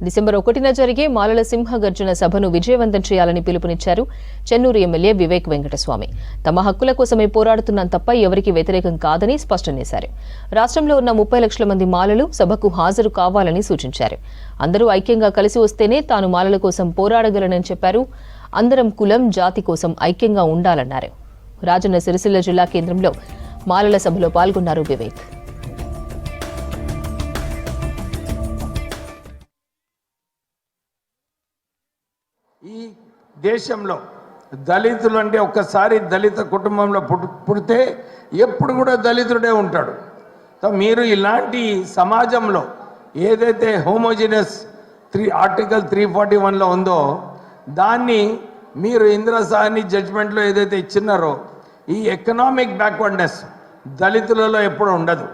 December 1న జరిగే మాలల సింహగర్జన సభను విజయవంతం చేయాలని పిలుపునిచ్చారు చెన్నూరు ఎమ్మెల్యే వివేక్ వెంకటస్వామి. తమ హక్కుల కోసమే పోరాడుతున్నాం తప్ప ఎవరికి వ్యతిరేకం కాదని స్పష్టం చేశారు. రాష్ట్రంలో ఉన్న 30 లక్షల మంది మాలలు సభకు హాజరు కావాలని సూచించారు. అందరూ ఐక్యంగా కలిసి వస్తేనే తాను మాలల కోసం పోరాడగలనని చెప్పారు. అందరం కులం జాతి కోసం ఐక్యంగా ఉండాలన్నారు. రాజన్న సిరిసిల్ల జిల్లా కేంద్రంలో మాలల సభలో పాల్గొన్నారు వివేక్. ఈ దేశంలో దళితులు అంటే ఒక్కసారి దళిత కుటుంబంలో పుడితే ఎప్పుడు కూడా దళితుడే ఉంటాడు. మీరు ఇలాంటి సమాజంలో ఏదైతే హోమోజినస్ ఆర్టికల్ 341లో ఉందో దాన్ని మీరు ఇంద్రసాని జడ్జ్మెంట్లో ఏదైతే ఇచ్చినారో ఈ ఎకనామిక్ బ్యాక్వర్డ్నెస్ దళితులలో ఎప్పుడు ఉండదు.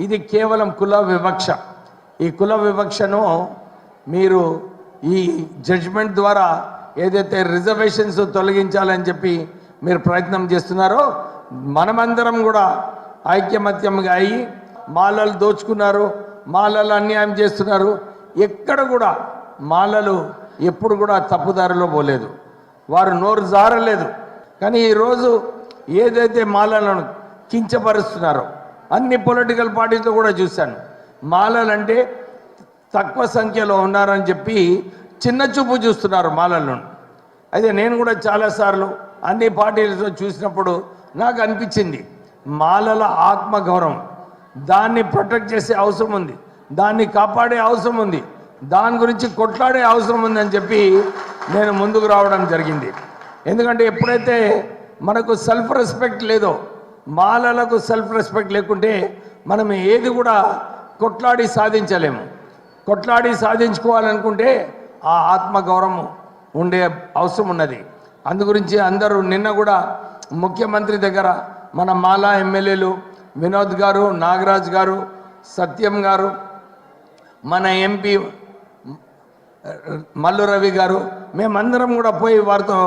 ఇది కేవలం కుల వివక్ష. ఈ కుల వివక్షను మీరు ఈ జడ్జ్మెంట్ ద్వారా ఏదైతే రిజర్వేషన్స్ తొలగించాలని చెప్పి మీరు ప్రయత్నం చేస్తున్నారో మనమందరం కూడా ఐక్యమత్యంగా అయ్యి మాలలు దోచుకున్నారు, మాలలు అన్యాయం చేస్తున్నారు. ఎక్కడ కూడా మాలలు ఎప్పుడు కూడా తప్పుదారిలో పోలేదు, వారు నోరు జారలేదు. కానీ ఈరోజు ఏదైతే మాలలను కించపరుస్తున్నారో అన్ని పొలిటికల్ పార్టీతో కూడా చూశాను. మాలలంటే తక్కువ సంఖ్యలో ఉన్నారని చెప్పి చిన్న చూపు చూస్తున్నారు మాలలను. అయితే నేను కూడా చాలాసార్లు అన్ని పార్టీలతో చూసినప్పుడు నాకు అనిపించింది మాలల ఆత్మగౌరవం దాన్ని ప్రొటెక్ట్ చేసే అవసరం ఉంది, దాన్ని కాపాడే అవసరం ఉంది, దాని గురించి కొట్లాడే అవసరం ఉందని చెప్పి నేను ముందుకు రావడం జరిగింది. ఎందుకంటే ఎప్పుడైతే మనకు సెల్ఫ్ రెస్పెక్ట్ లేదో, మాలలకు సెల్ఫ్ రెస్పెక్ట్ లేకుంటే మనం ఏది కూడా కొట్లాడి సాధించలేము. కొట్లాడి సాధించుకోవాలనుకుంటే ఆ ఆత్మగౌరవం ఉండే అవసరం ఉన్నది. అందుగురించి అందరూ నిన్న కూడా ముఖ్యమంత్రి దగ్గర మన మాలా ఎమ్మెల్యేలు వినోద్ గారు, నాగరాజ్ గారు, సత్యం గారు, మన ఎంపీ మల్లు రవి గారు, మేమందరం కూడా పోయి వారితో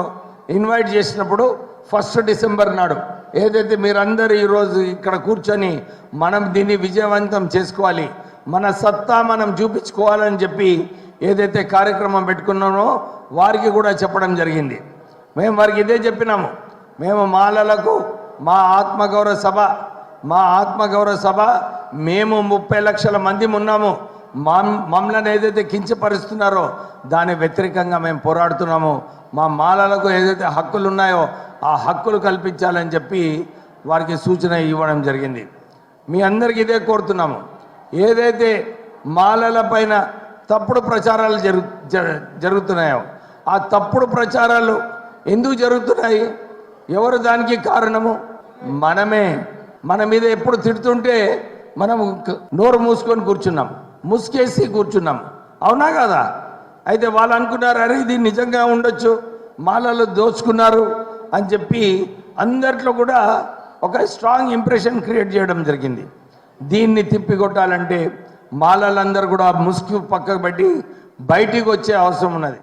ఇన్వైట్ చేసినప్పుడు 1 డిసెంబర్ నాడు ఏదైతే మీరందరూ ఈరోజు ఇక్కడ కూర్చొని మనం దీన్ని విజయవంతం చేసుకోవాలి, మన సత్తా మనం చూపించుకోవాలని చెప్పి ఏదైతే కార్యక్రమం పెట్టుకున్నామో వారికి కూడా చెప్పడం జరిగింది. మేము వారికి ఇదే చెప్పినాము. మేము మాలలకు మా ఆత్మగౌరవ సభ మేము 30 లక్షల మంది ఉన్నాము. మమ్మల్ని ఏదైతే కించపరుస్తున్నారో దాని వ్యతిరేకంగా మేము పోరాడుతున్నాము. మా మాలలకు ఏదైతే హక్కులు ఉన్నాయో ఆ హక్కులు కల్పించాలని చెప్పి వారికి సూచన ఇవ్వడం జరిగింది. మీ అందరికీ ఇదే కోరుతున్నాము. ఏదైతే మాలల పైన తప్పుడు ప్రచారాలు జరుగుతున్నాయో ఆ తప్పుడు ప్రచారాలు ఎందుకు జరుగుతున్నాయి, ఎవరు దానికి కారణము? మనమే. మన మీద ఎప్పుడు తిడుతుంటే మనం నోరు మూసుకొని కూర్చున్నాం, ముసుకేసి కూర్చున్నాం. అవునా కదా? అయితే వాళ్ళు అనుకున్నారు అరే ఇది నిజంగా ఉండొచ్చు, మాలలు దోచుకున్నారు అని చెప్పి అందరిలో కూడా ఒక స్ట్రాంగ్ ఇంప్రెషన్ క్రియేట్ చేయడం జరిగింది. దీన్ని తిప్పికొట్టాలంటే మాలలందరూ కూడా ముసుగు పక్కకు పెట్టి బయటికి వచ్చే అవసరం ఉన్నది.